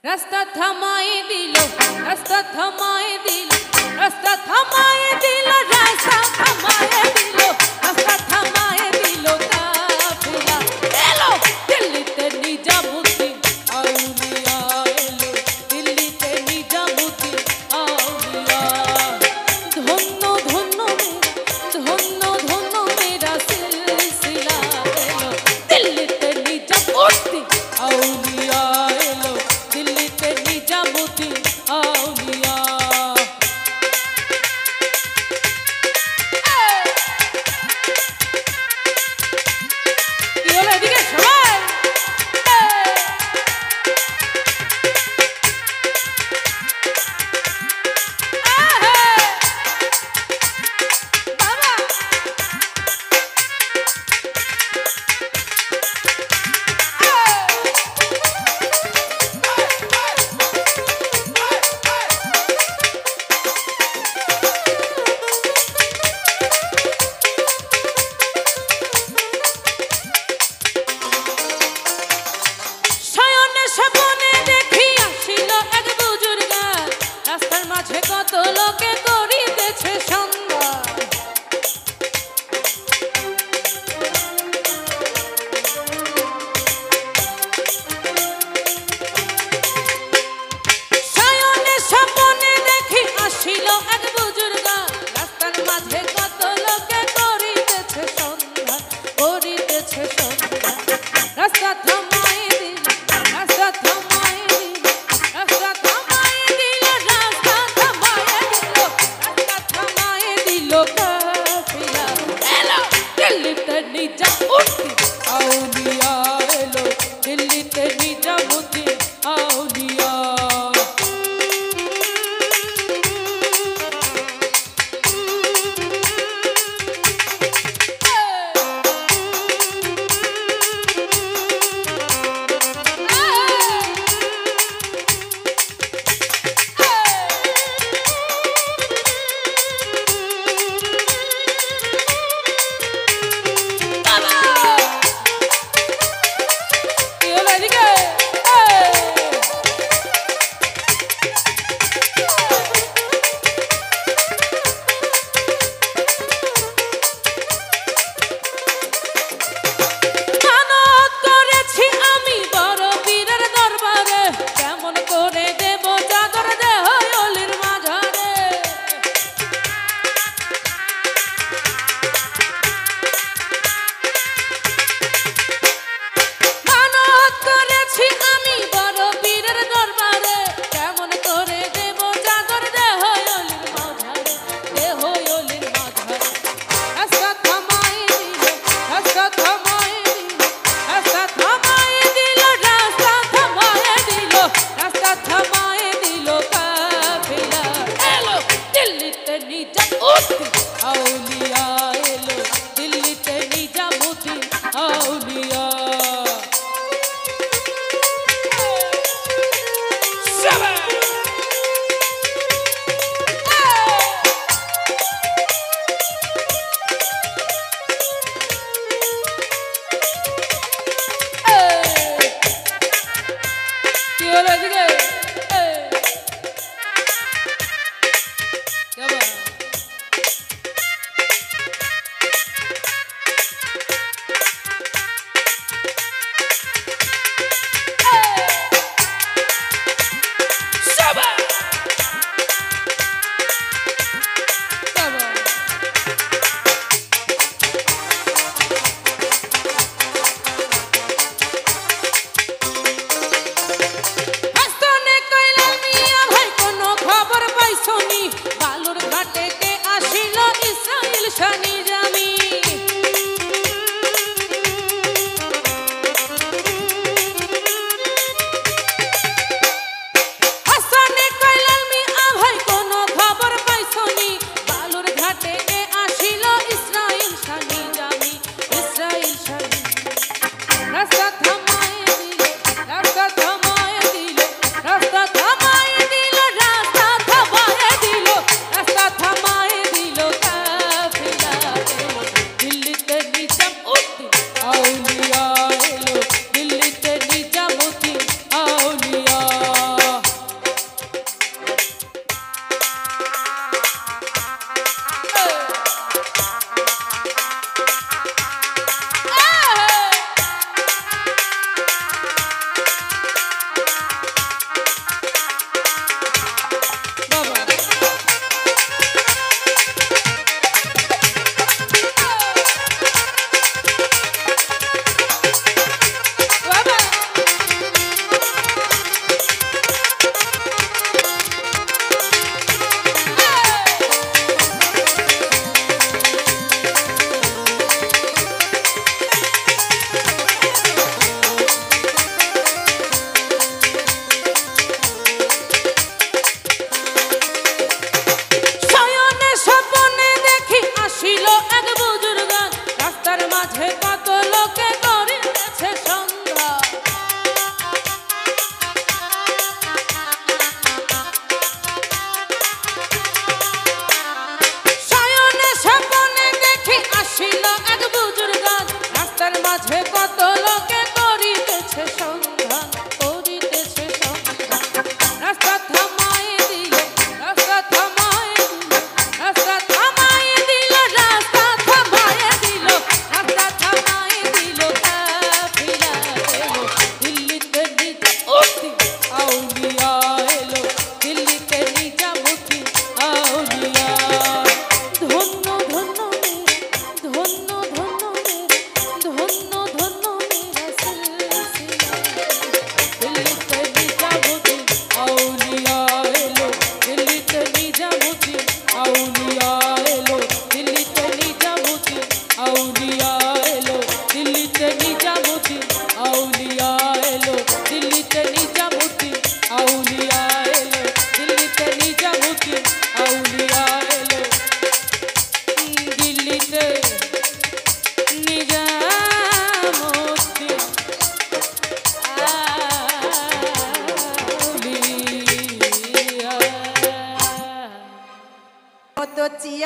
রাস্তা থামায়ে দিল, রাস্তা থামায়ে দিল, রাস্তা থামায়ে দিল, রাস্তা থামায়ে দিল, রাস্তা থামায়ে দিল কাফেলা এলো দিল্লিতে নিজামুদ্দিন আউলিয়া এলো দিল্লিতে নিজামুদ্দিন আউলিয়া ধন্য ধন্য ধন্য ধন্য মেরা সিলসিলা এলো দিল্লিতে নিজামুদ্দিন আউলিয়া এলো দিল্লিতে নিজামুদ্দিন আউলিয়া কি হলো এদিকে সবাই বাবা শয়নে স্বপনে দেখি আসিল এক বুজুর্গ রাস্তার মাঝে কত লোকে করিতেছে সন্ধ্যা শয়নে স্বপনে দেখি আসিল এক বুজুর্গ রাস্তার মাঝে কত লোকে করিতেছে সন্ধ্যা করিতেছে সন্ধ্যা রাস্তা থামায়ে দিল রাস্তা থামায়ে দিল রাস্তা থামায়ে দিল রাস্তা থামায়ে দিল রাস্তা থামায়ে দিল কাফিলা এলো দিল্লিতে নিজামুদ্দিন আউলিয়া এলো দিল্লিতে নিজামুদ্দিন আউলিয়া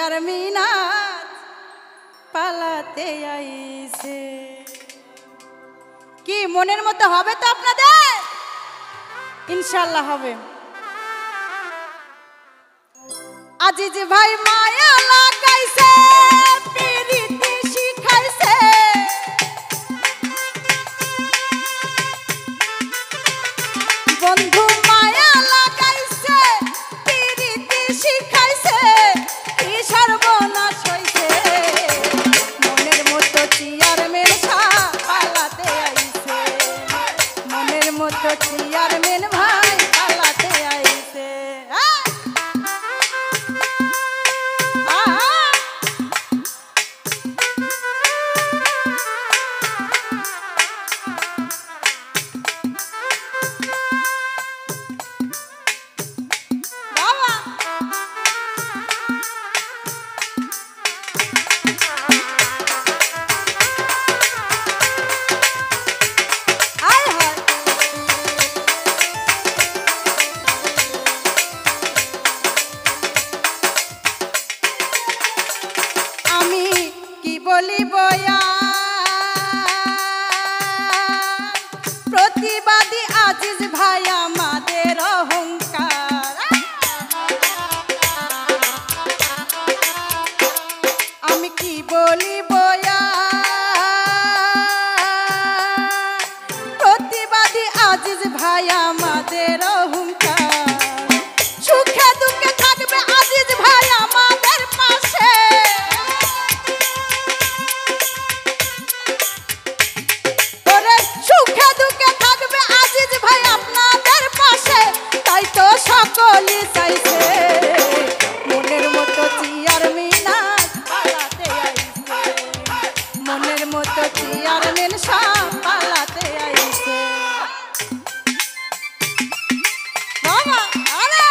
চেয়ারম্যান পালাতে আইছে। কি মনের মতো হবে তো আপনাদের? ইনশাআল্লাহ হবে। আজিজ ভাই মায়া লাগাইছে, প্রীতি শিখাইছে, বন্ধু মায়া লাগাইছে, প্রীতি শিখাইছে, কি সর্বনাশ হইছে। মনের মতো চেয়ারম্যান পালাতে আইছে, মনের মতো চেয়ারম্যান ভাই পালাতে আইছে। প্রতিবাদী আজিজ ভাই আমাদের অহংকার। আমি কি বলিব, প্রতিবাদী আজিজ ভাই আমাদের অহংকার। সুখে দুঃখে থাকবে আজিজ ভাই আমাদের পাশে, সুখে দুঃখে থাকবে আজিজ ভাই আপনাদের পাশে। তাই তো সকলে চাইছে মনের মতো চেয়ারম্যান পালাতে আইছে, মনের মতো চেয়ারম্যান সব পালাতে আইছে। বাবা আরে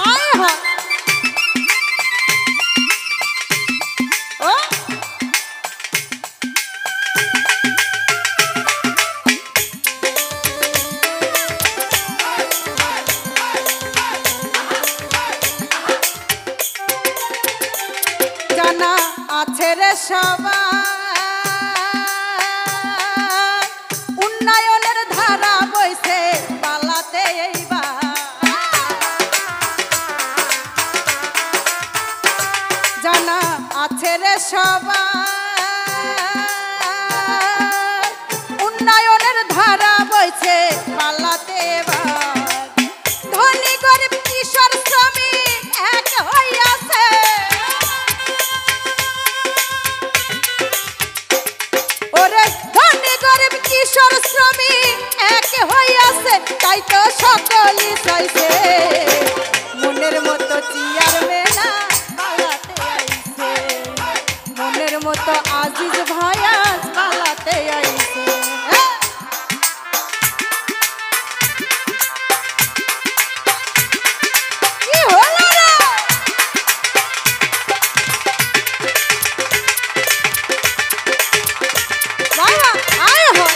আয় হা জানা আছে রে সবাই, উন্নয়নের ধারা বইছে পালাতে এইবার। জানা আছে রে সবাই, উন্নয়নের ধারা বইছে পালাতে এবার। ধনী গরিব কিশোর শ্রমিক এক হইয়াছে, ওরে ধনী গরিব কিশোর শ্রমিক এক হইয়াছে। তাই তো সকলে চাইছে মনের মতো চেয়ারম্যান পালাতে আইছে, মনের মতো আজিজ ভাই পালাতে আইছে। কি হলো রে বাবা আয় হয়।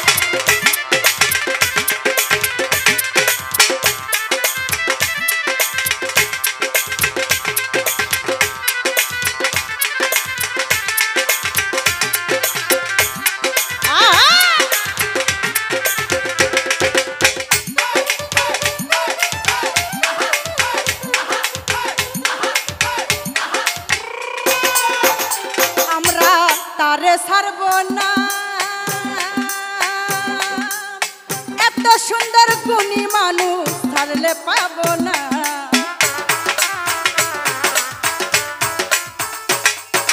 আমরা তারে ছাড়ব না, এত সুন্দর গুণী মানুষ ছাড়লে পাবো না।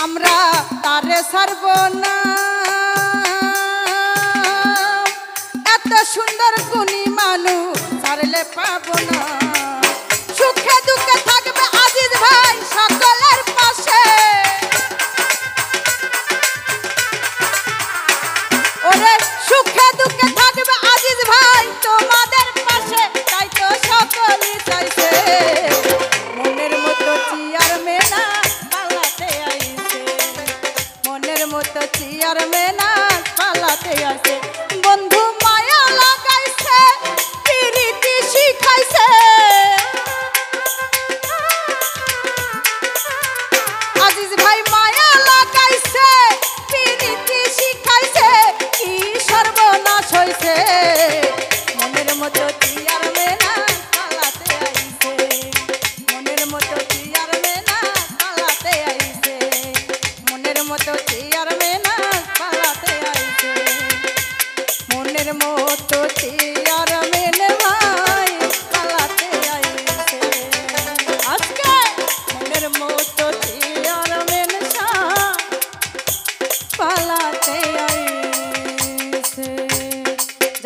আমরা তারে ছাড়ব না, এত সুন্দর গুণী মানুষ ছাড়লে পাবো না। সুখে দুঃখে থাকবে আজিজ ভাই সকলের পাশে, ওরে সুখে দুঃখে থাকবে আজিজ ভাই তোমাদের পাশে। তাই তো সকলে চাইছে মনের মতো চেয়ারম্যান পালাতে আইছে, মনের মতো চেয়ারম্যান পালাতে আইছে। বন্ধু মায়া লাগাইছে, প্রীতি শিখা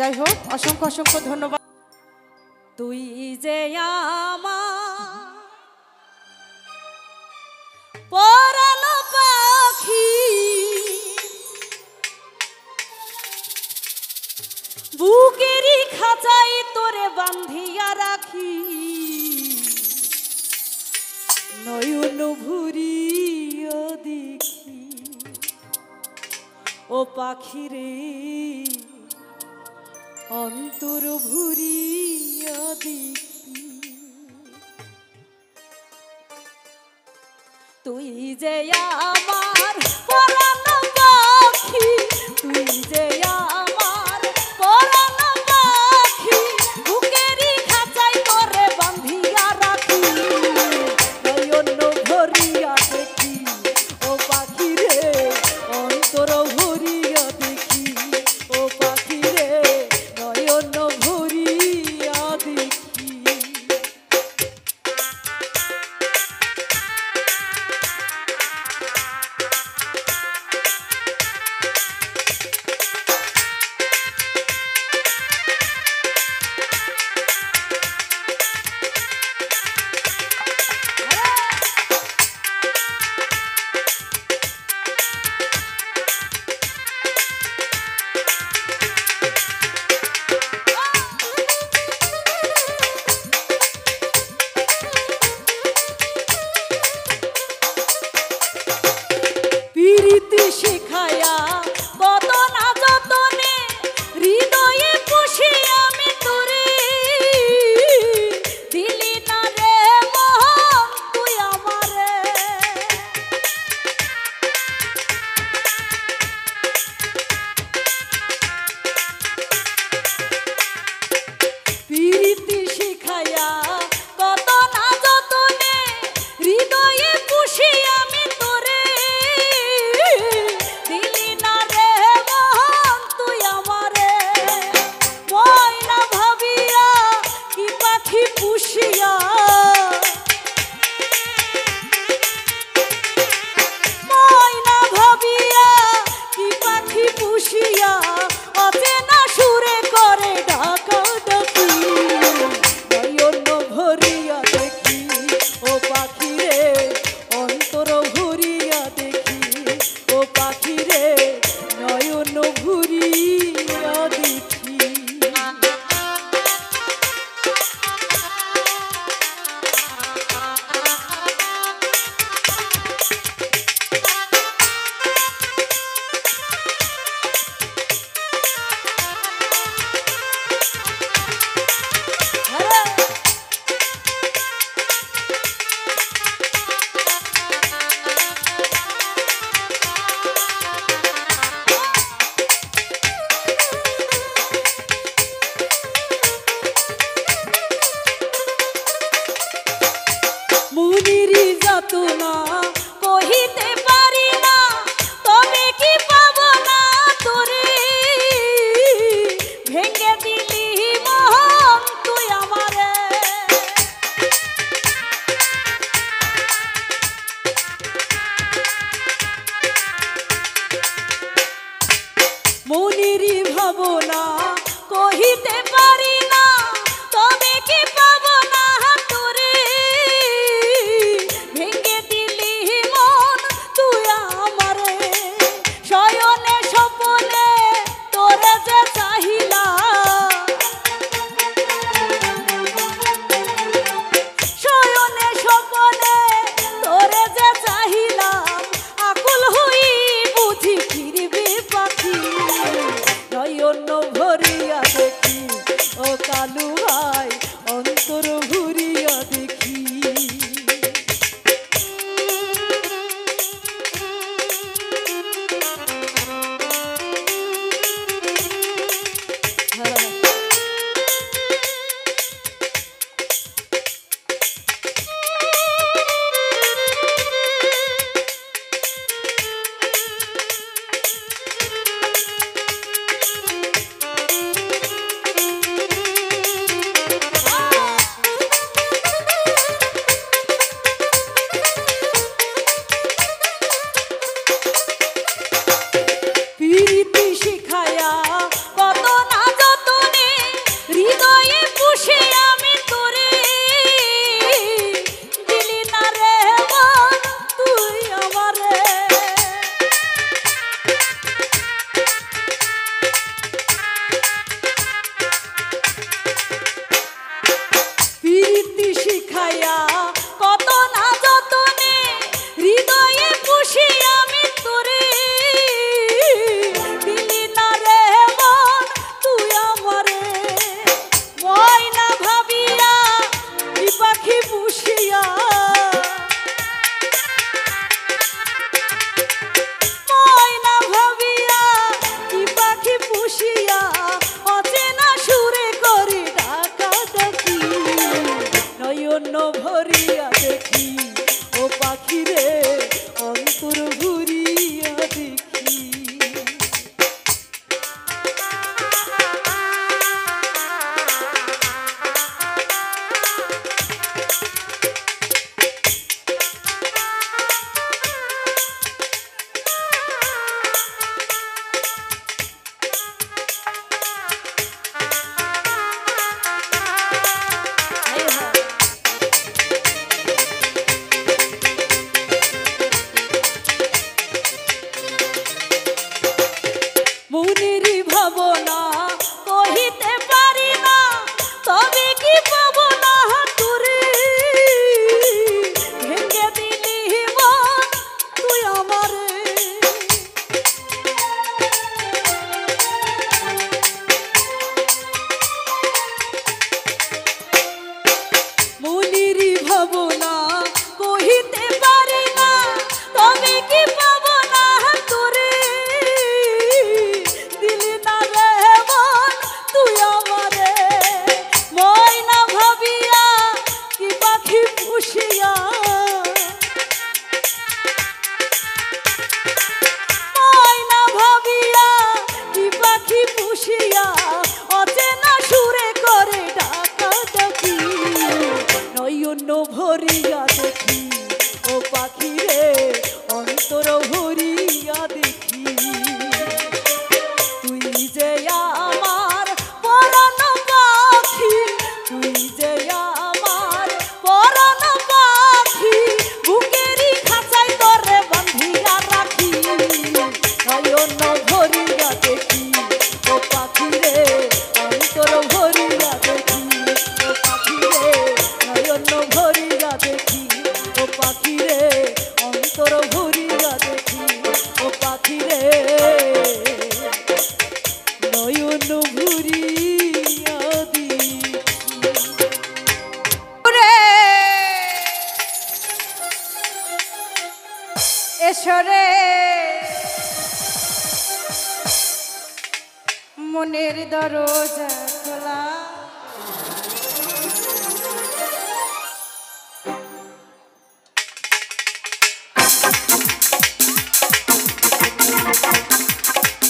যাই হোক, অসংখ্য অসংখ্য ধন্যবাদ। তুই যে আমার পরানো পাখি, বুকেরই খাঁচাই তোরে বান্ধিয়া রাখি, নয়ন ভুরিয়া দেখি ও পাখি রে, অন্তর ভুরিয়া দেখি। তুই যে আমার পরানো পাখি, তুই যে আমার পরানো পাখি, বুকেরই খাঁচাই তোরে বান্ধিয়া রাখি, নয়ন ভরিয়া দেখি ও পাখি রে, অন্তর ভরিয়া দেখি ও পাখি রে, নয়ন ভরিয়া দেখি। প্রীতি শিখায়া কত না যতনে, হৃদয়ে পুষি আমি তোরে, দিলি না রে মোহন তুই আমারে। প্রীতি শিখায়া কত না যতনে, হৃদয়ে পুষি আমি তোরে, দিলি না এসরে মনের দরজা খোলা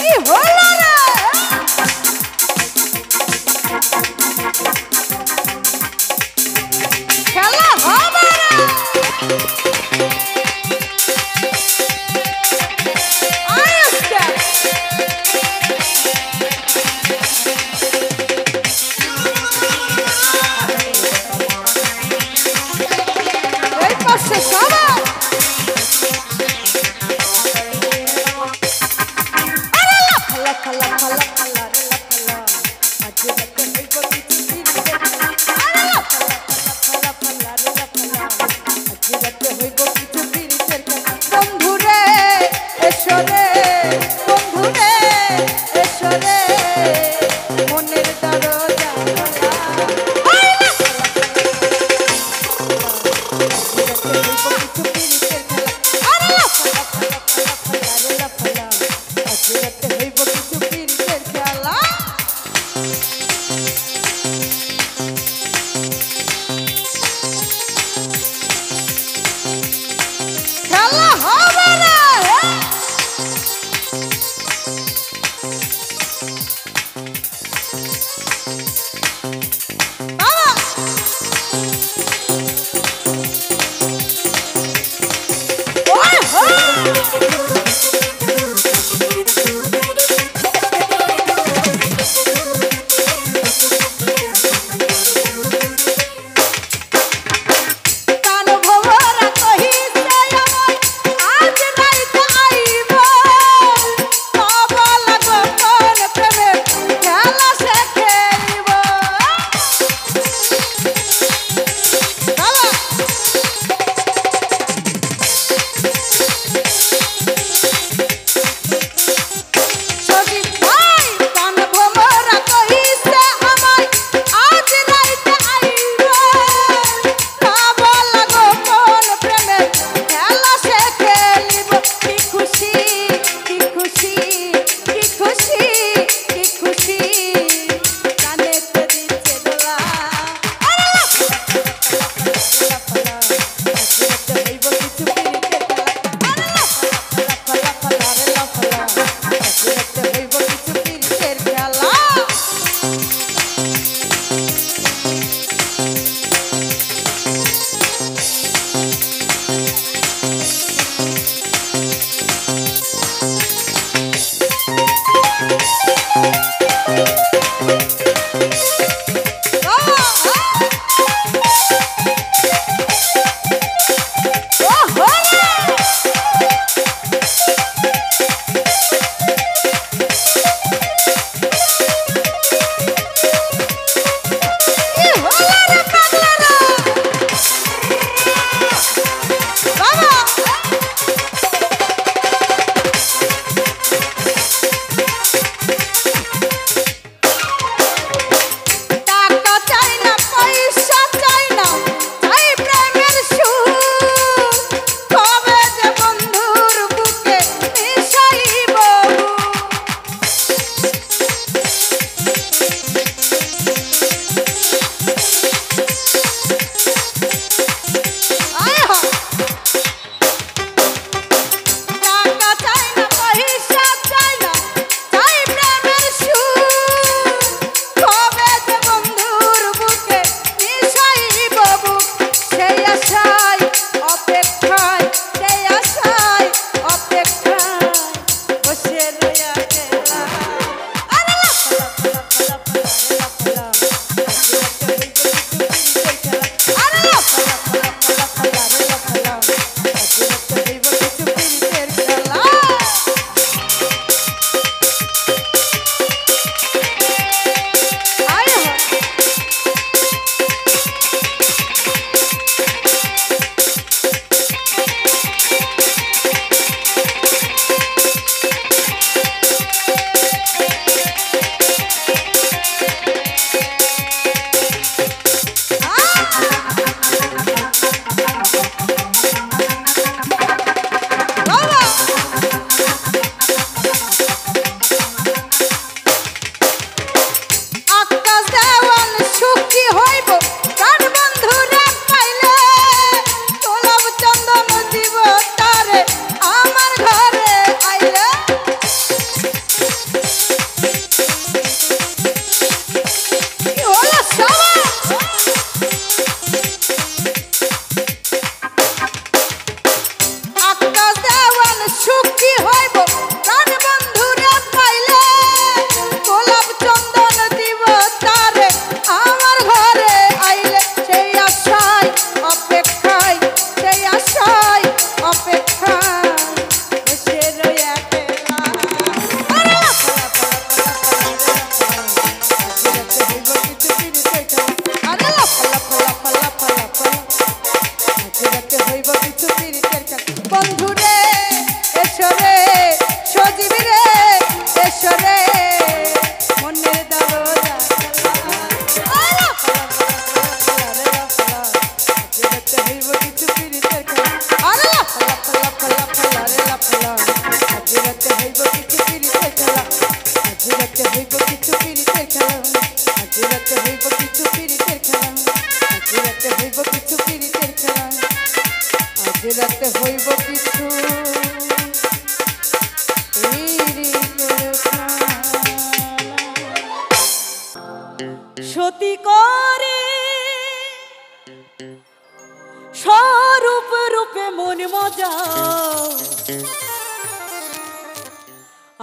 এই হলো রে খেলা হবে রে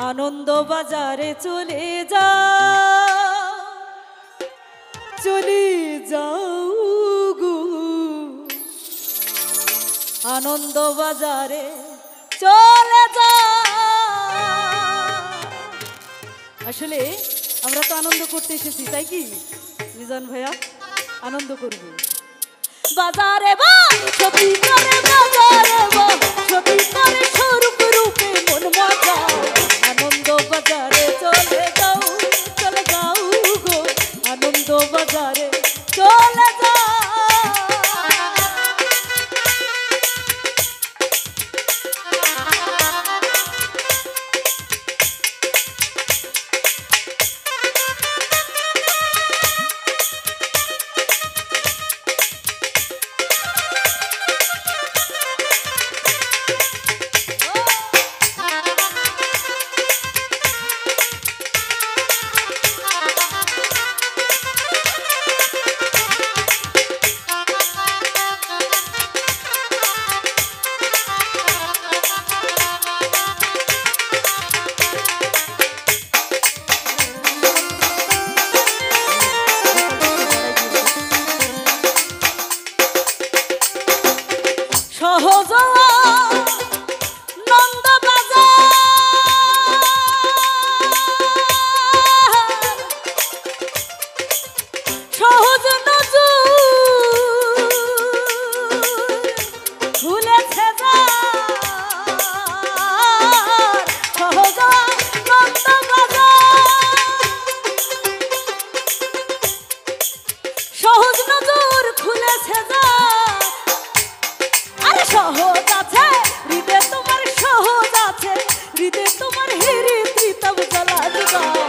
আনন্দ বাজারে চলে চলে যাও গো আনন্দ বাজারে চলে আসলে আমরা তো আনন্দ করতে এসেছি তাই কি মিজান ভাইয়া আনন্দ করব বাজারে বা সতী করে বাজারে বা সতী করে স্বরূপ রূপে মন মজা আনন্দ বাজারে চলে যাও গো আনন্দ বাজারে চলে যাও সহজ নন্দ বাজার সহজ নজর খুলেছে সহজ নন্দ বাজার সহজ নজর খুলেছে সহজ আছে হৃদয় তোমার সহজ আছে হৃদয় তোমার হিরি তৃতব জ্বালা যাও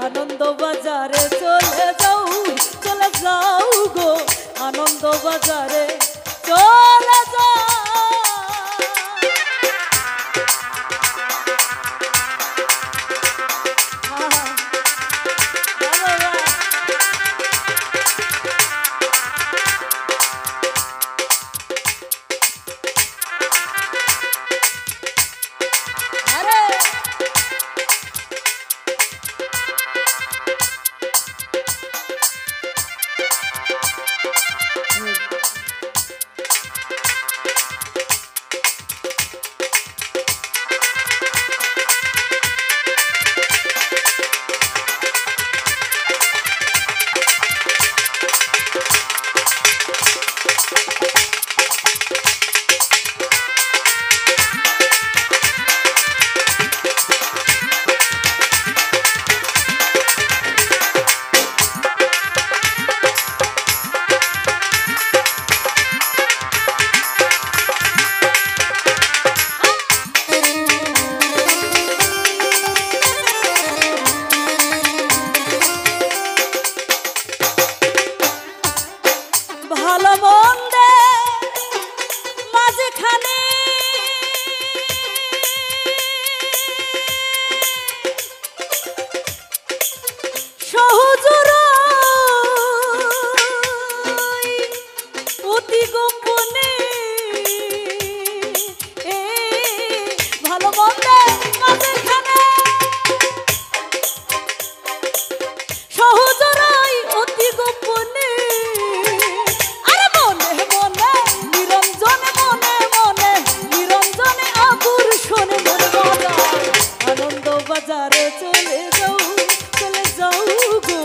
আনন্দ বাজারে চলে যাও গো আনন্দ বাজারে চলে যাও ভালো মন্দে মাঝখানে সহজর অতি গোপনে ভালো মন্দে মাঝখানে সহজরাই অতি গোপনে বাজারে চলে যাও গো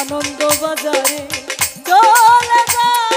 আনন্দ বাজারে চলে যাও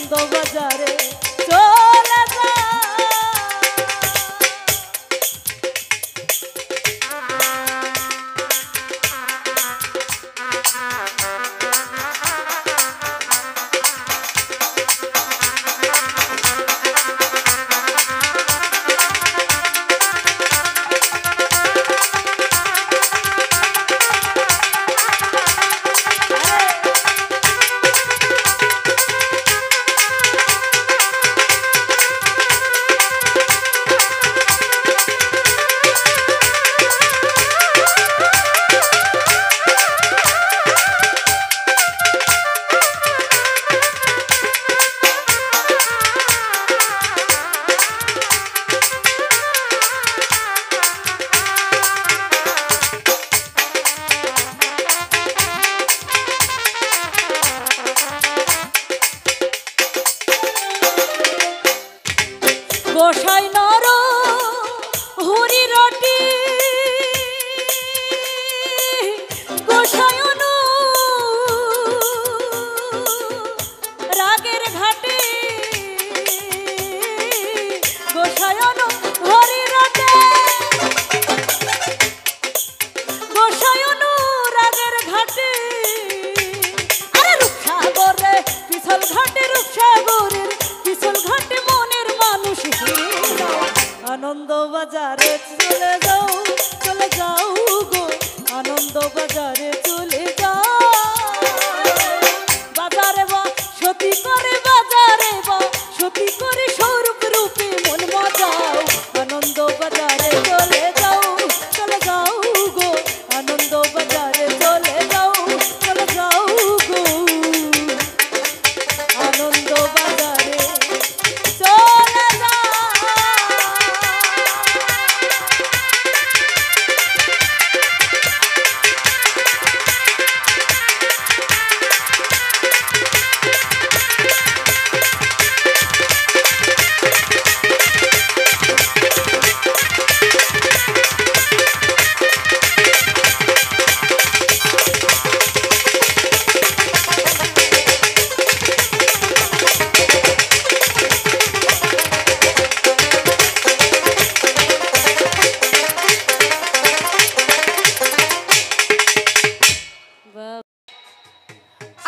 আনন্দ বাজারে চলে যা। গোসাই নর হরি রটি গোসায়ন রাগের ঘাটে গোসায়ন হরি রটে গোসায়ন রাগের ঘাটে আরে রূপসাগরে পিছল ঘাটে রূপসাগরের পিছল ঘাটে মনের মানুষ আনন্দ বাজারে চলে যাও গো আনন্দ বাজারে চলে যাও বাজারে বা সতী করে বাজারে বা সতী করে স্বরূপ রূপে মন মজাও আনন্দ বাজারে চলে যাও গো আনন্দ বাজারে চলে যাও গো আনন্দ বাজারে চলে যাও।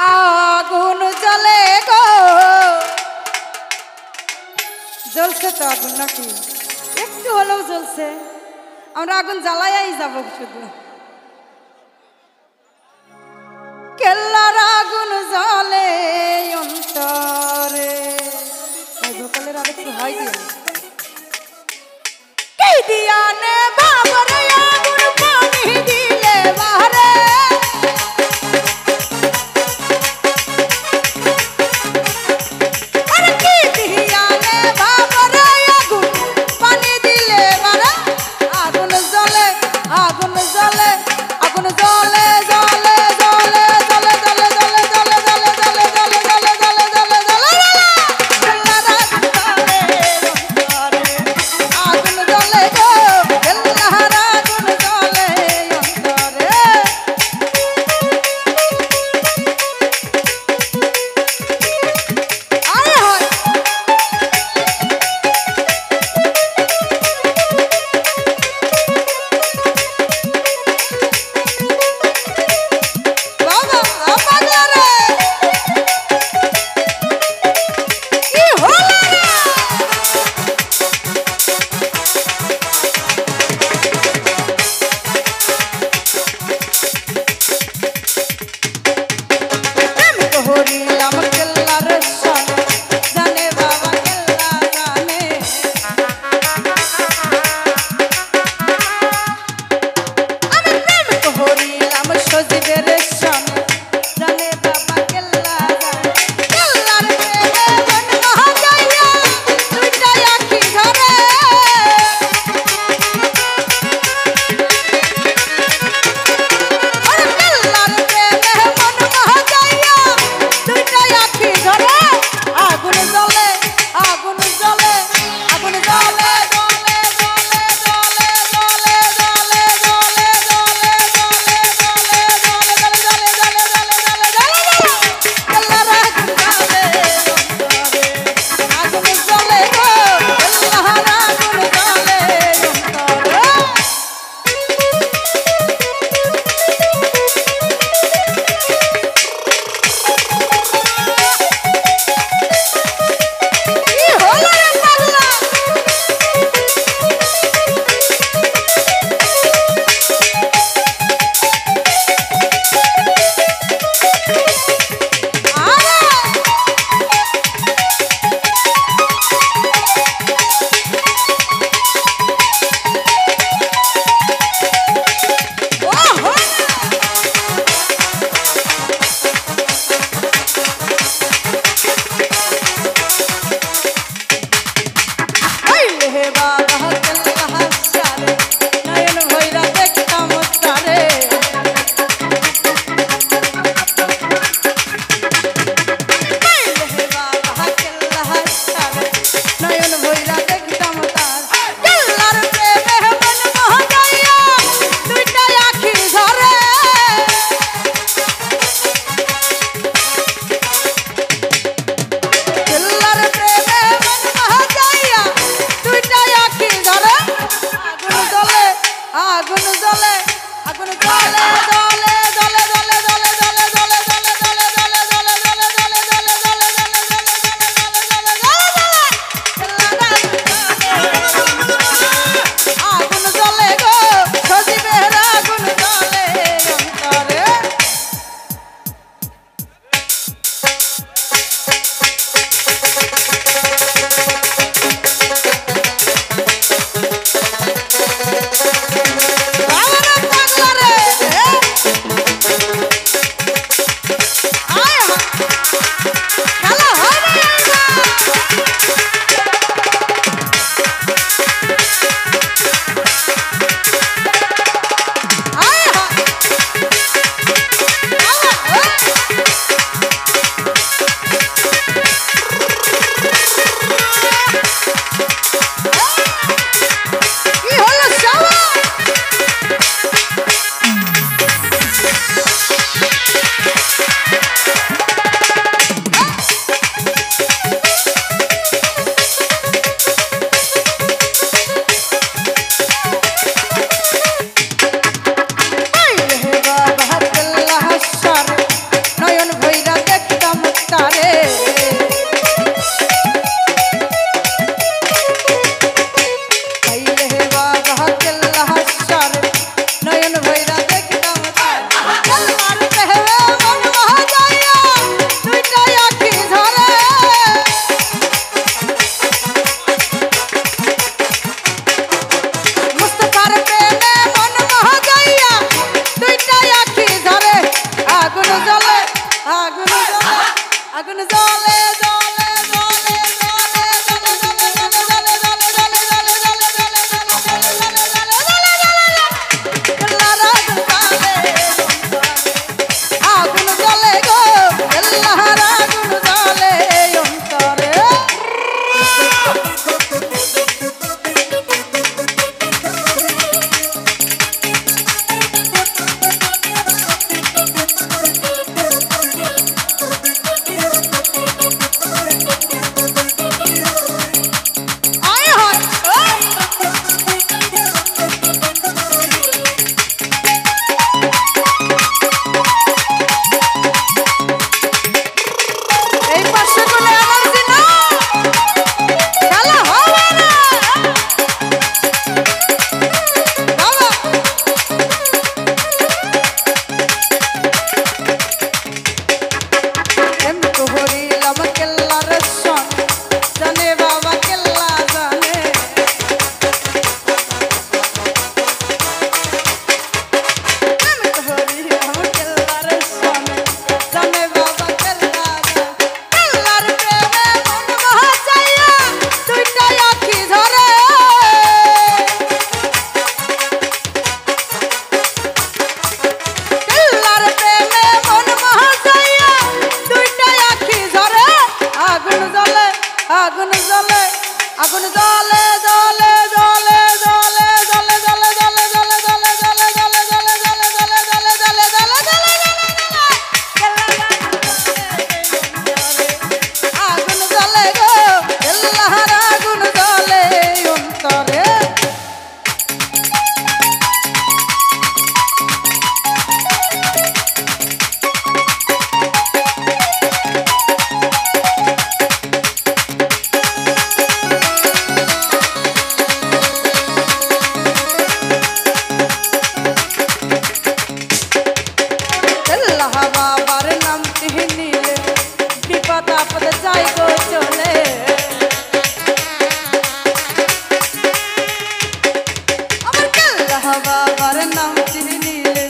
আগুন জ্বলে গো জ্বলছে তো আগুন নাকি একটু হলেও জ্বলছে আমরা আগুন জ্বালাইয়াই যাব শুধু কেল্লার আগুন জ্বলে অন্তরে ভোকালের আরেকটু হয় দিয়ে কি দিয়া নে বাবরে আগুন পানি দিলে বাহারে জ্বলে আগুন জ্বলে আগুন জ্বলে জ্বলে জ্বলে জ্বলে জ্বলে জ্বলে জ্বলে জ্বলে জ্বলে জ্বলে জ্বলে জ্বলে জ্বলে জ্বলে জ্বলে জ্বলে আগুন জ্বলে গো আল্লাহর আগুন জ্বলে অন্তরে বাবার নাম নিলে বিপদ আপদ যাই গো চলে আমার কেল্লাহ বাবার নাম নিলে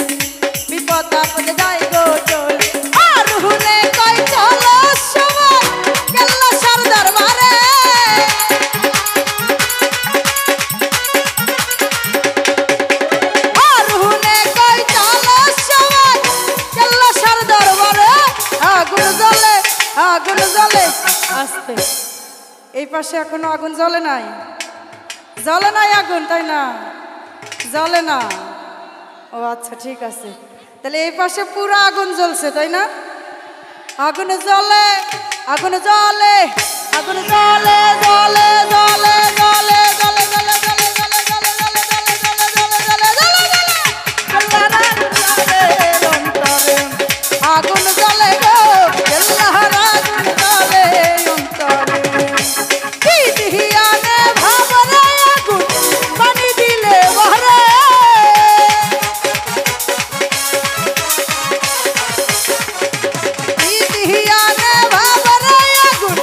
বিপদ আপদ যাই গো চলে আর হুনে কই চলো সবাই কেল্লা সার দরবারে আর হুনে কই চলো সবাই কেল্লা সার দরবারে আগুন জ্বলে আগুন জ্বলে আস্তে এই পাশে এখনো আগুন জ্বলে নাই আগুন তাই না জ্বলে না ও আচ্ছা ঠিক আছে তাহলে এই পাশে পুরো আগুন জ্বলছে তাই না আগুন জ্বলে আগুন জ্বলে আগুন জ্বলে জ্বলে জ্বলে জ্বলে জ্বলে জ্বলে জ্বলে জ্বলে জ্বলে আগুন জ্বলে গো আল্লাহর আগুন জ্বলে অন্তরে কি দিহিয়ানে ভাবরে আগুন পানি দিলে বহরে কি দিহিয়ানে ভাবরে আগুন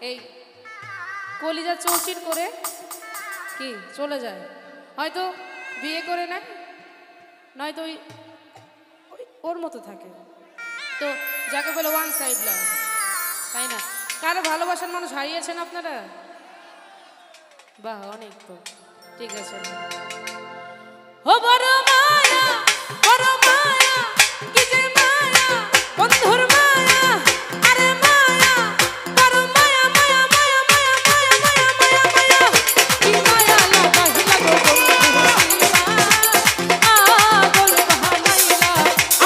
এই কলিজা চৌচির করে কি চলে যায়, হয়তো বিয়ে করে নেয়, নয়তো ওর মতো থাকে। তো যাকে বলে ওয়ান সাইড লাভ, তাই না? কারো ভালোবাসার মানুষ হারিয়েছেন আপনারা? বাহ, অনেক তো ঠিক আছে। ও বড় মায়া, বড় মায়া, কি যে মায়া, বন্ধুর মায়া, আরে মায়া, বড় মায়া, মায়া, মায়া, মায়া, মায়া, মায়া, মায়া, মায়া, কি মায়া লাগাইলা গো বন্ধু আগল বাহানাইলা,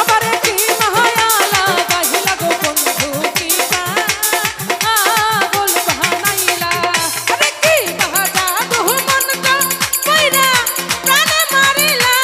আমারে কি মায়া লাগাইলা গো বন্ধু আগল বাহানাইলা, আরে কি বাহাদা বহু মন কা কইরা প্রাণে মারিলা,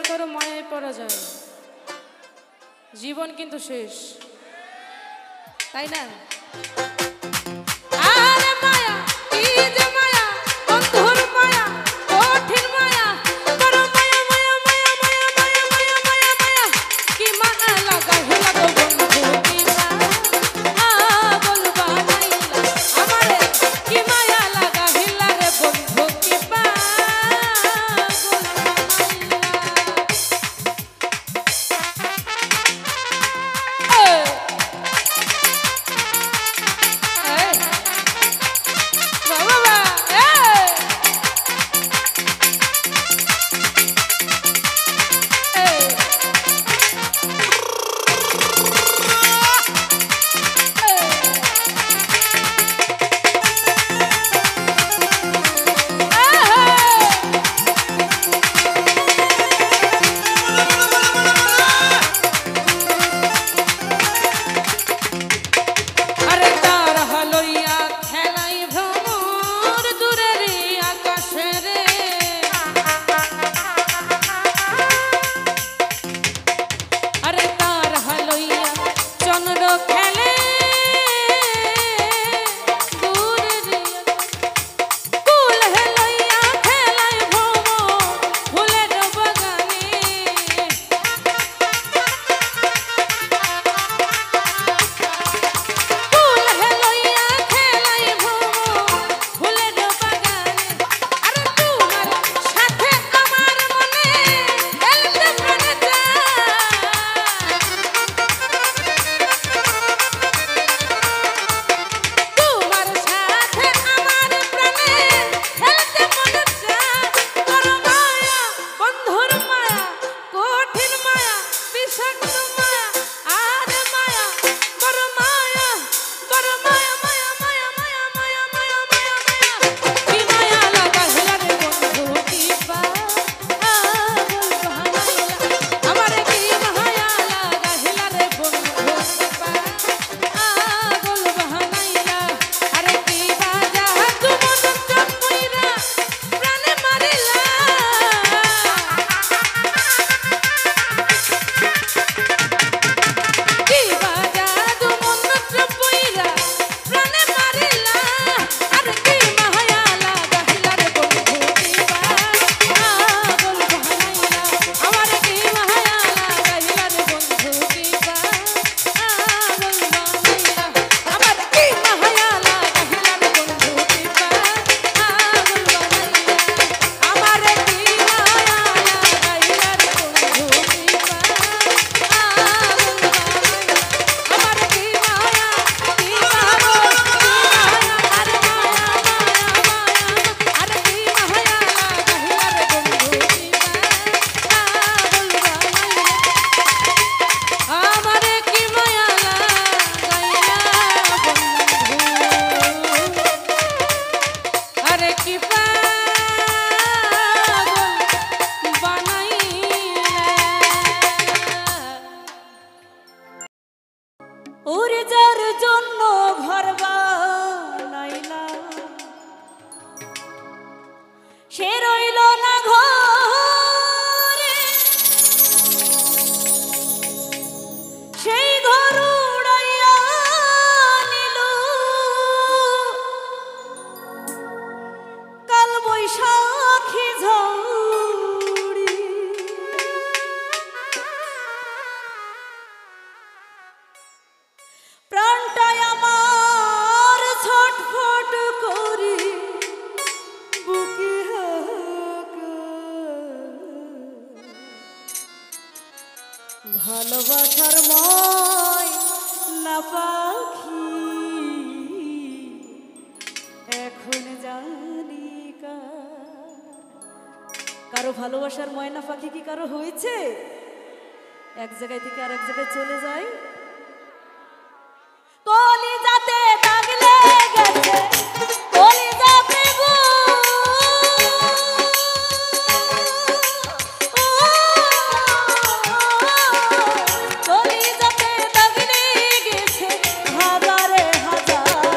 একবার করে মায়ায় পড়া যায়, জীবন কিন্তু শেষ, তাই না? আরে মায়া কি যে মায়া, বন্ধুর মায়া, কঠিন মায়া, বড় মায়া মায়া মায়া মায়া মায়া মায়া মায়া মায়া, কি মায়া লাগা হেলা গো বন্ধু কি পাগল বানাইলা আমারে, কি মায়া লাগা হেলা রে বন্ধু কি পাগল বানাইলা। ওরে যার জন্য ঘর বানাইলা সে রইল না ঘরে, সেই ঘর উড়াইয়া নিল কাল বৈশাখী ঝড়ি। প্রাণটাই আমার ছটফট করি বুকে ভালোবাসার ময় না পাখি এখন জানি কারো ভালোবাসার ময়না পাখি কি কারো হয়েছে? এক জায়গায় থেকে আরেক জায়গায় চলে যায়। কলিজাতে দাগ লেগেছে, কলিজাতে গো কলিজাতে দাগ লেগেছে হাজারে হাজার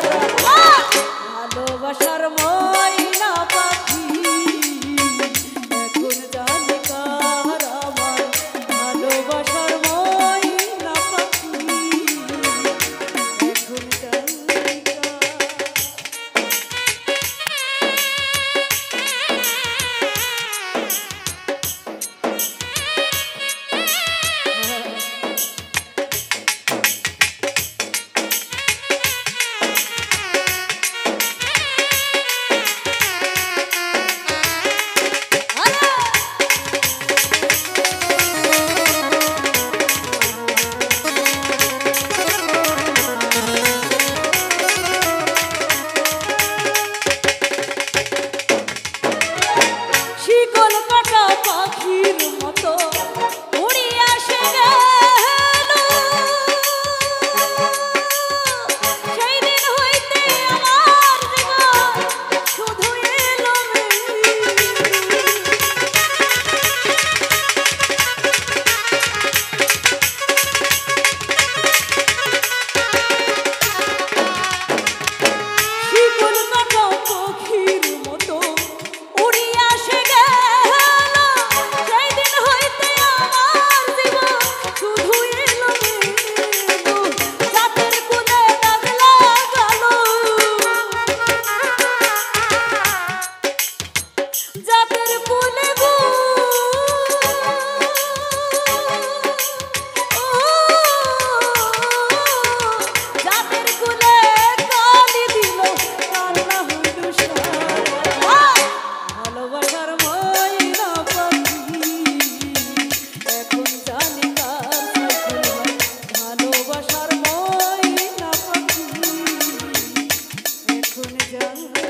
ভালোবাসার ময়না পাখি এখন জানি কার আমার। এখন জানি না।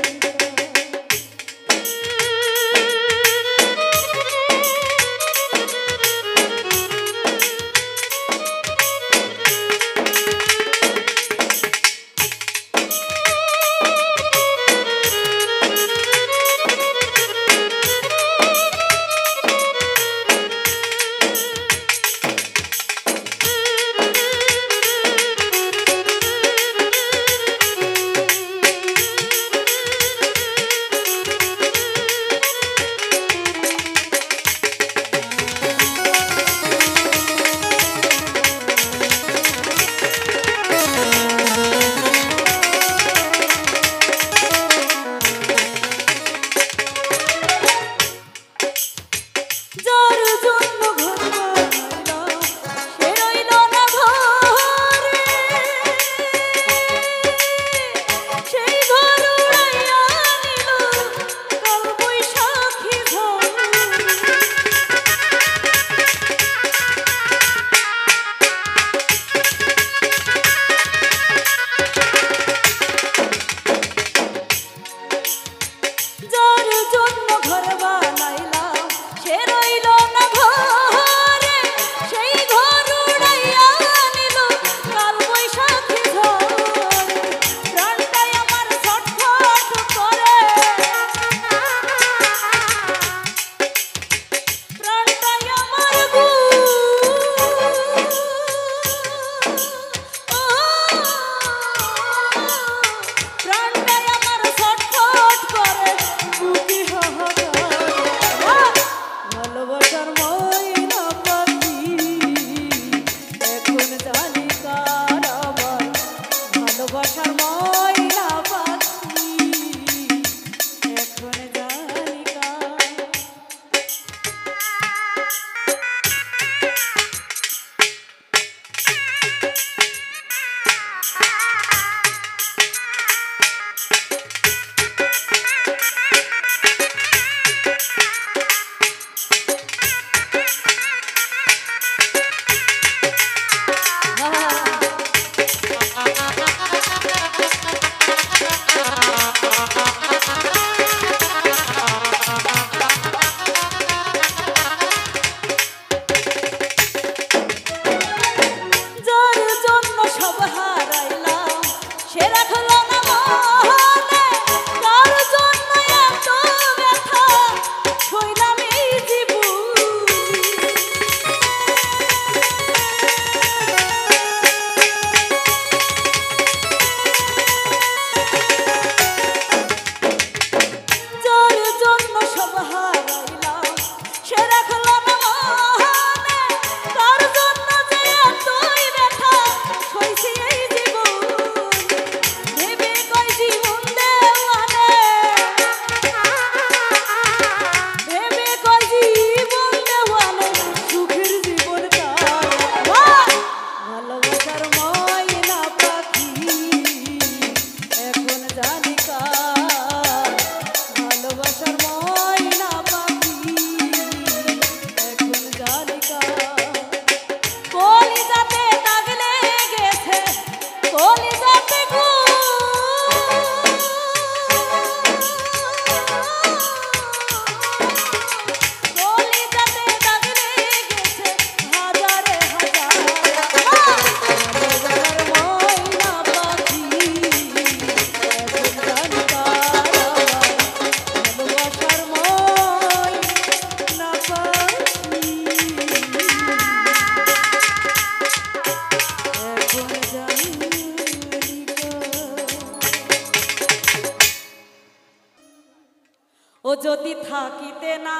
ও যদি থাকিতে না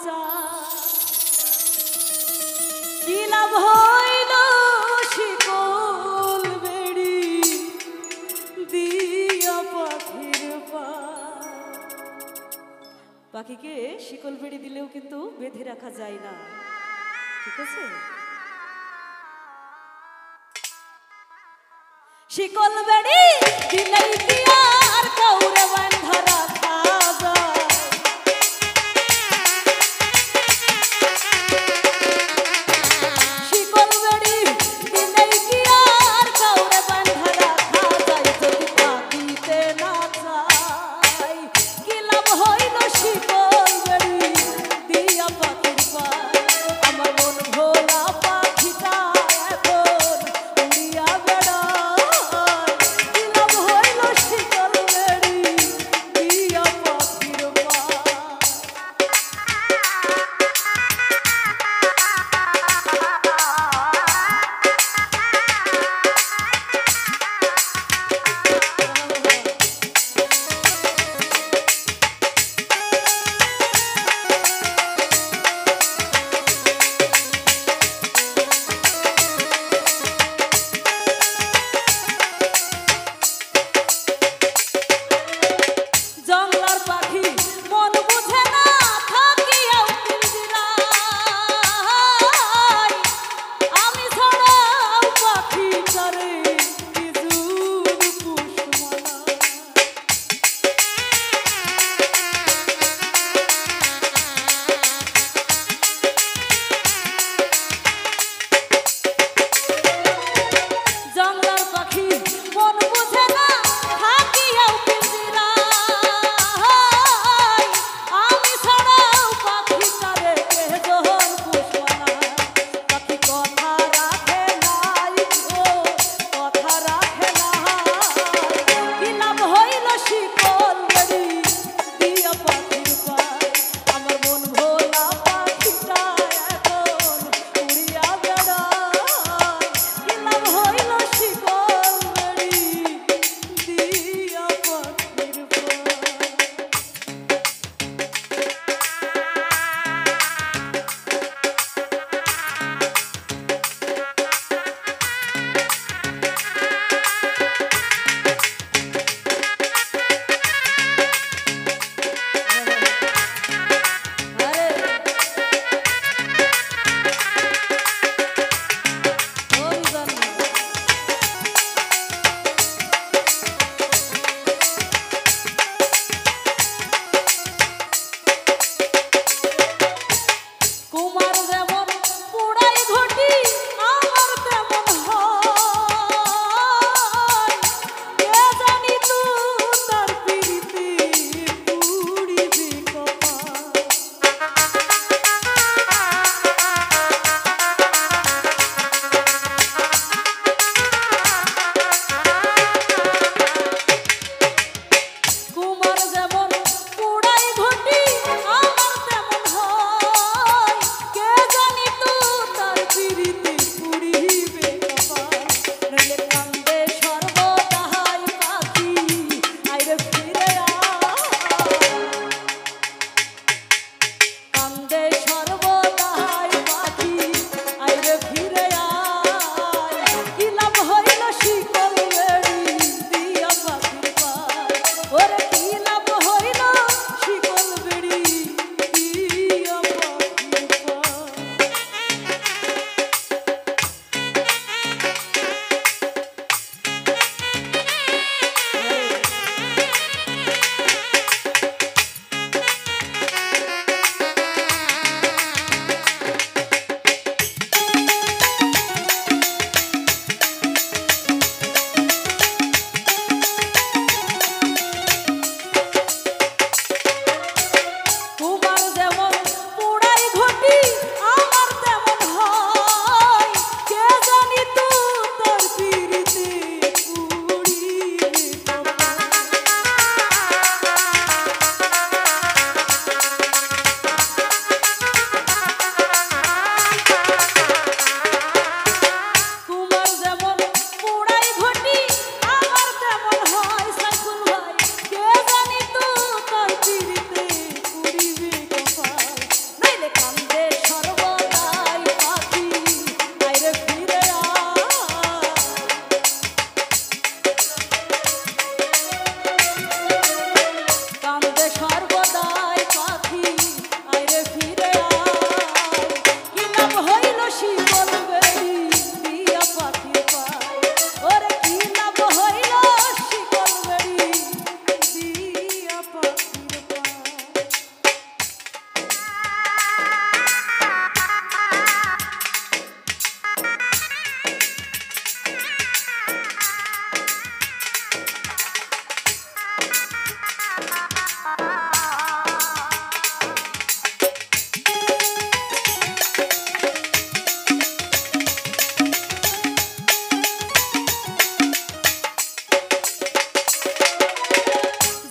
চায় কি লাভ হইল শিকল বেড়ি দিয়া পাখির পাখিকে শিকল বেড়ি দিলেও কিন্তু বেঁধে রাখা যায় না, ঠিক আছে? শিকল বেড়ি দিলেই কি আর কাউরে বাঁধা রাখা যায়? শিকল বেড়ি দিলেই কি আর কাউরে বাঁধা রাখা যায়? যদি থাকিতে না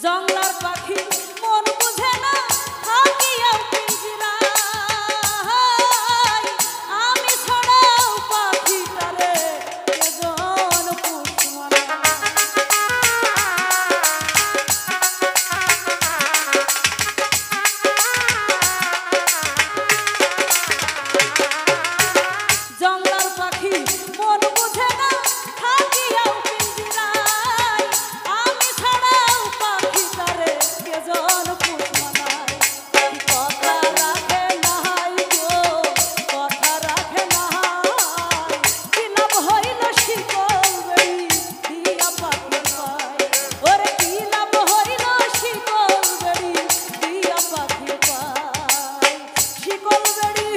জংলার পাখি মন বুঝে না থাকিয়াও পিঞ্জরায় আমি ছাড়াও পাখিটারে কেজন পুষমানা জংলার পাখি মন বুঝে না থাকিয়াও পিঞ্জরায় আমি ছাড়াও পাখিটারে কেজন পুষমানায় কথা রাখে নাই গো কথা রাখে নাই কি লাভ হইল শিকল বেড়ি দিয়া পাখি পায় ওরে কি লাভ হইল শিকল বেড়ি দিয়া পাখি পায় শিকল বেড়ি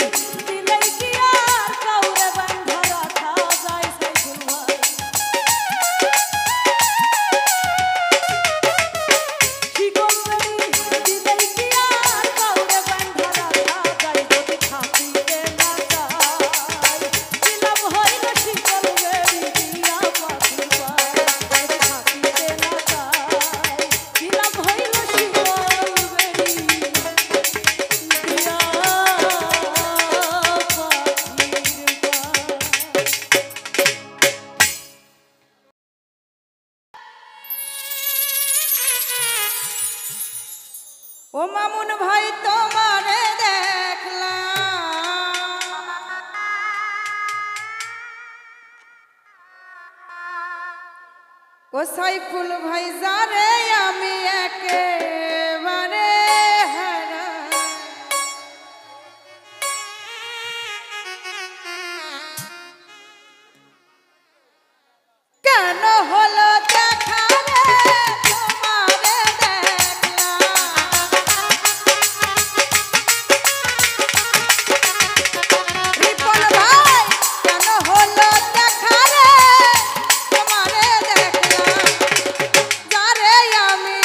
দিলেই কি আর কাউরে বান্ধা রাখা যায় সাইফুল ভাই শিকল বেড়ি দিলেই কি আর কাউরে বান্ধা রাখা যায় যদি থাকিতে না চায় কি লাভ হইল শিকল বেড়ি দিয়া পাখি পায় যদি থাকিতে না চায় কি লাভ হইল শিকল বেড়ি দিয়া ও মামুন ভাই তোমারে দেখলাম ও সাইফুল ভাই যারে আমি একেবারে হারা কেন হলো দেখা রে তোমারে দেখলাম রিপন ভাই কেন হলো দেখা রে তোমারে দেখলাম যারে আমি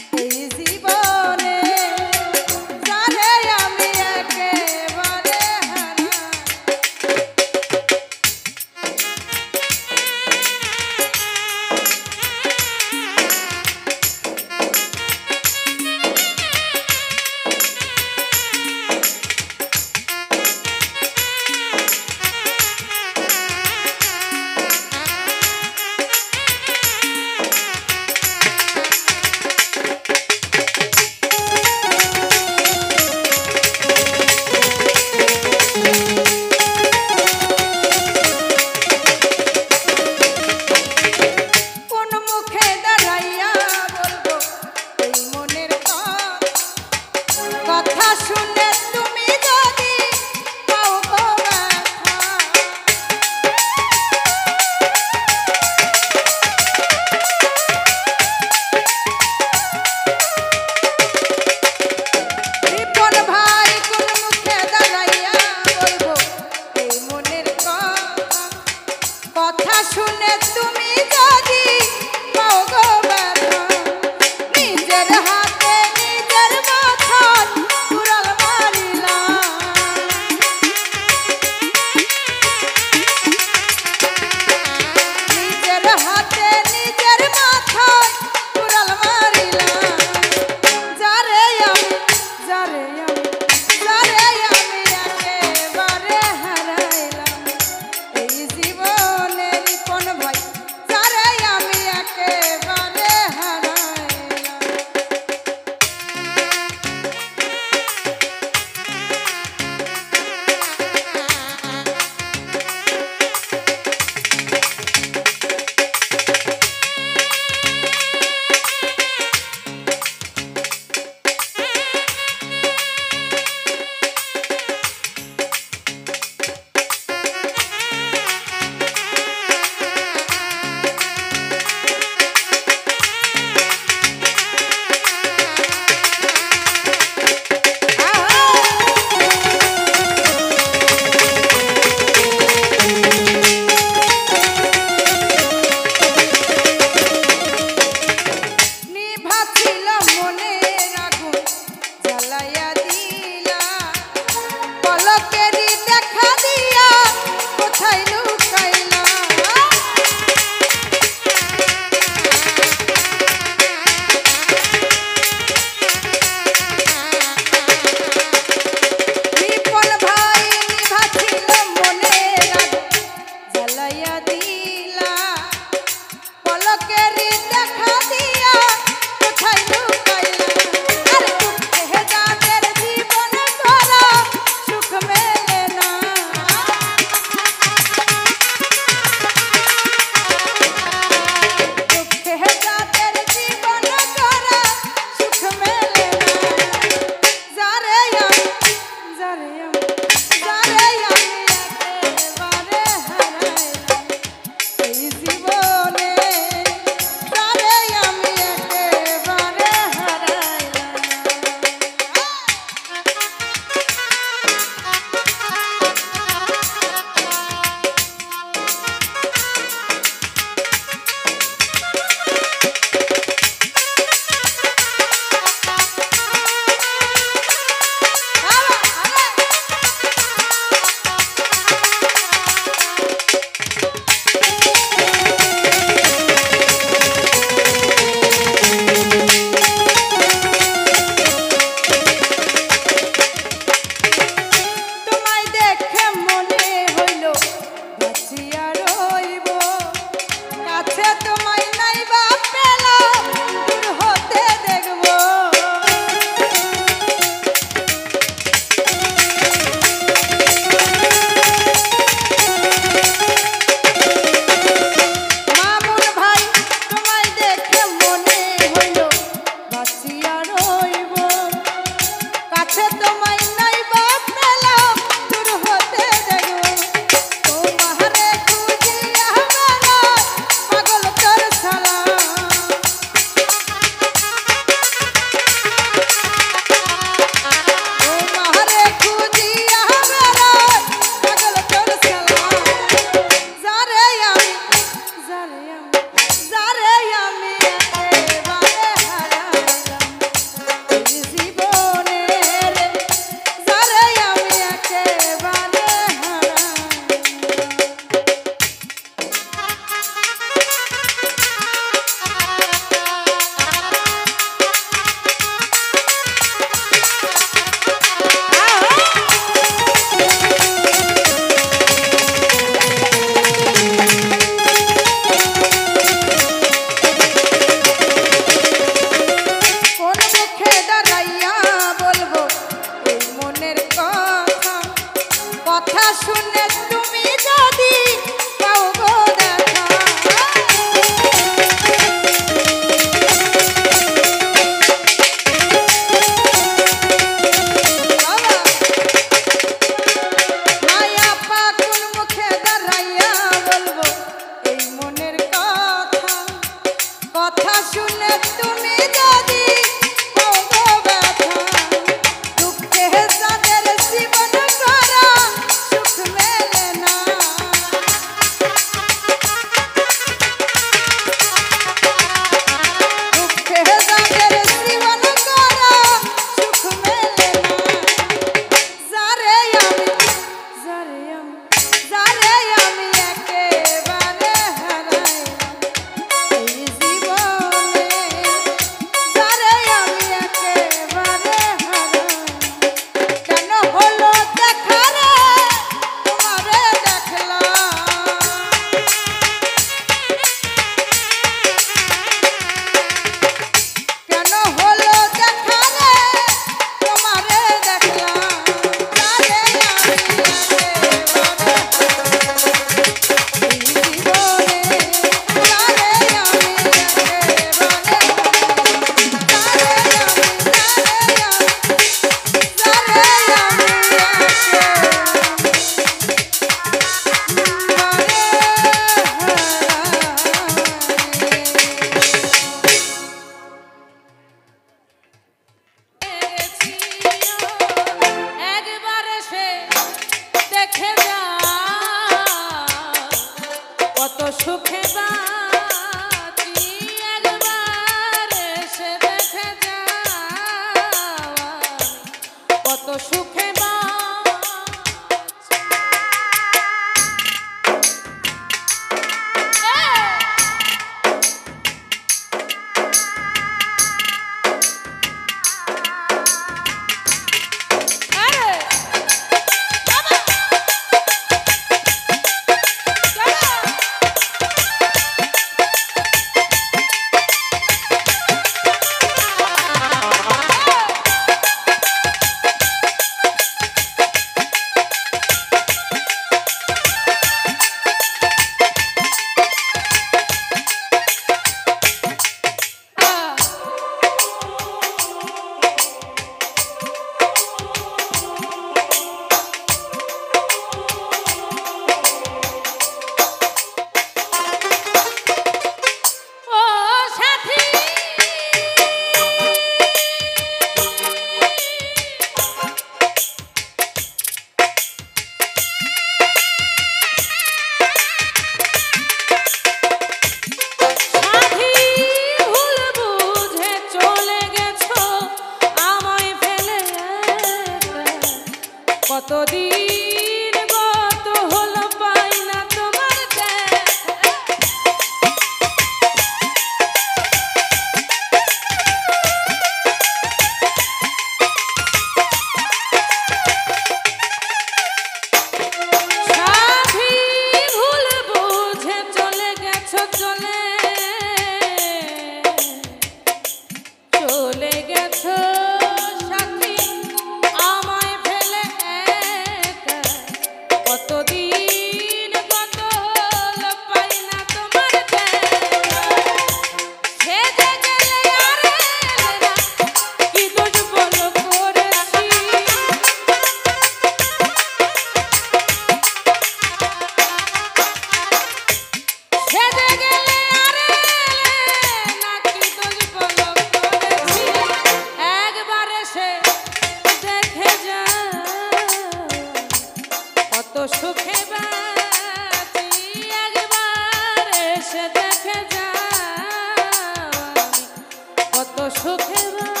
সুখে বাঁচি।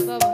বাবা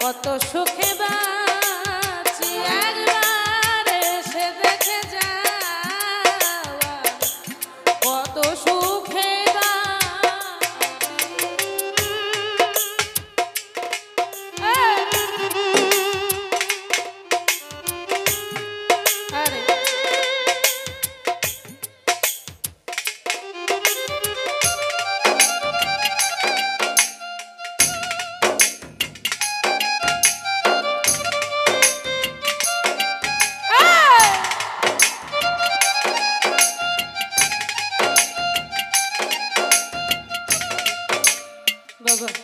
কত সুখে বাঁচি একবার এসে দেখে যাওয়া কত সুখে বাবা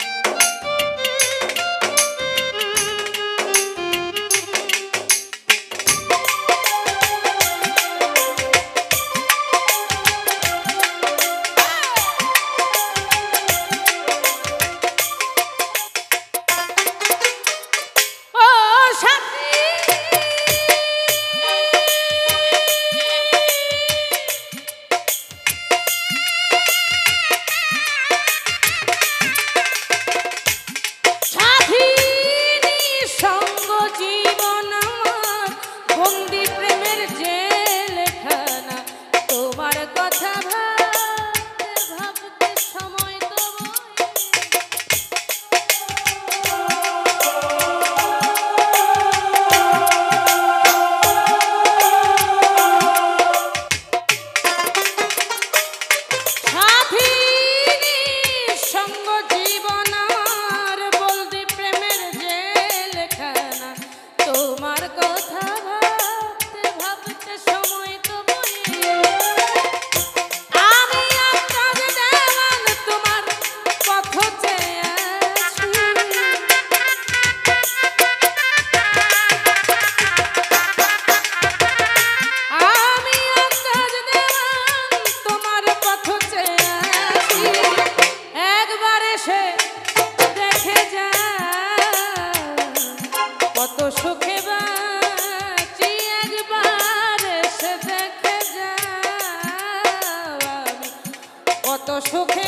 সুখে বাঁচি একবার এসে দেখে যাও আমি কত সুখে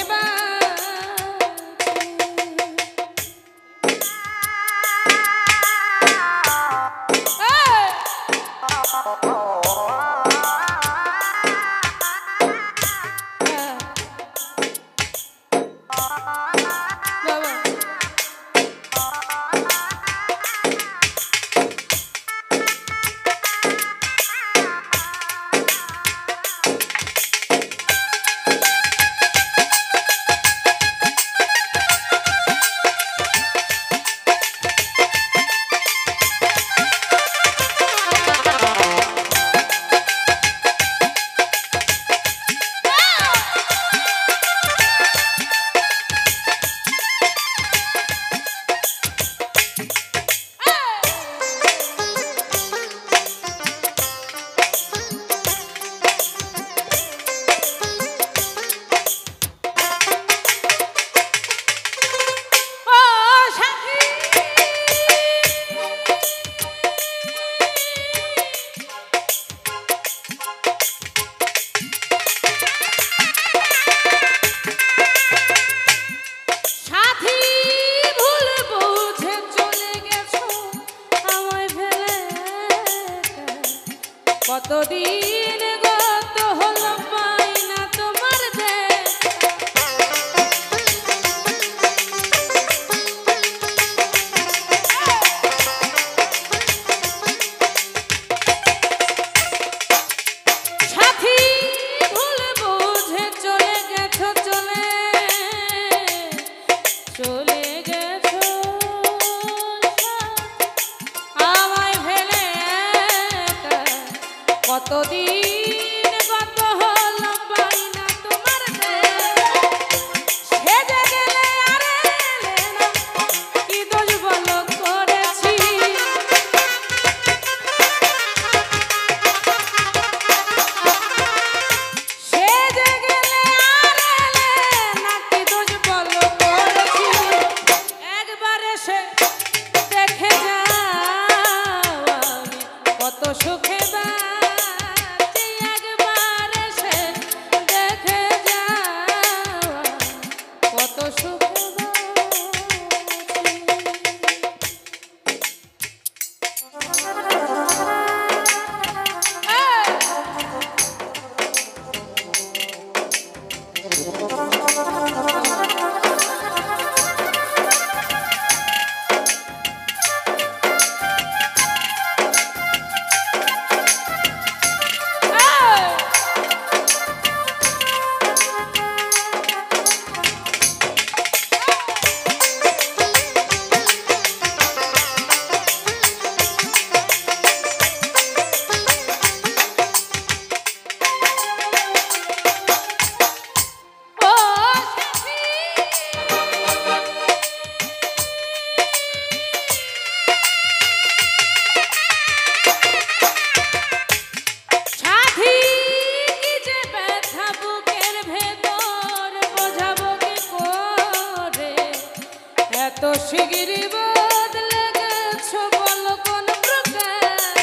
এত শিগগিরই বদলে গেছো বলো কোন প্রকার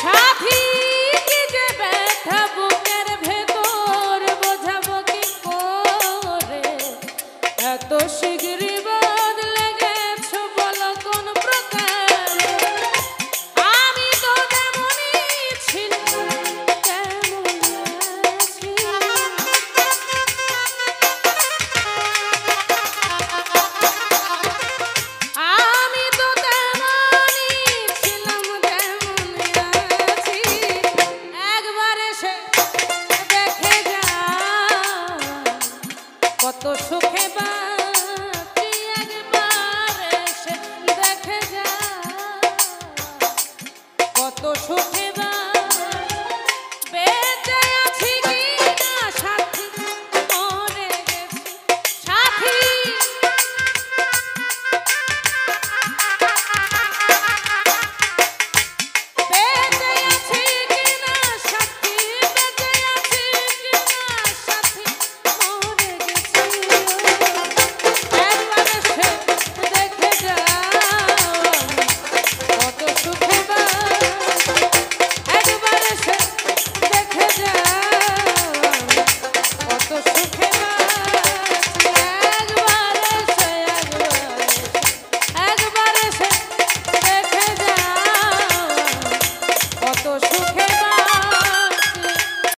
সাথী কি যে ব্যথা বুকের ভেতর বোঝাবো কি করে এত শিগগিরই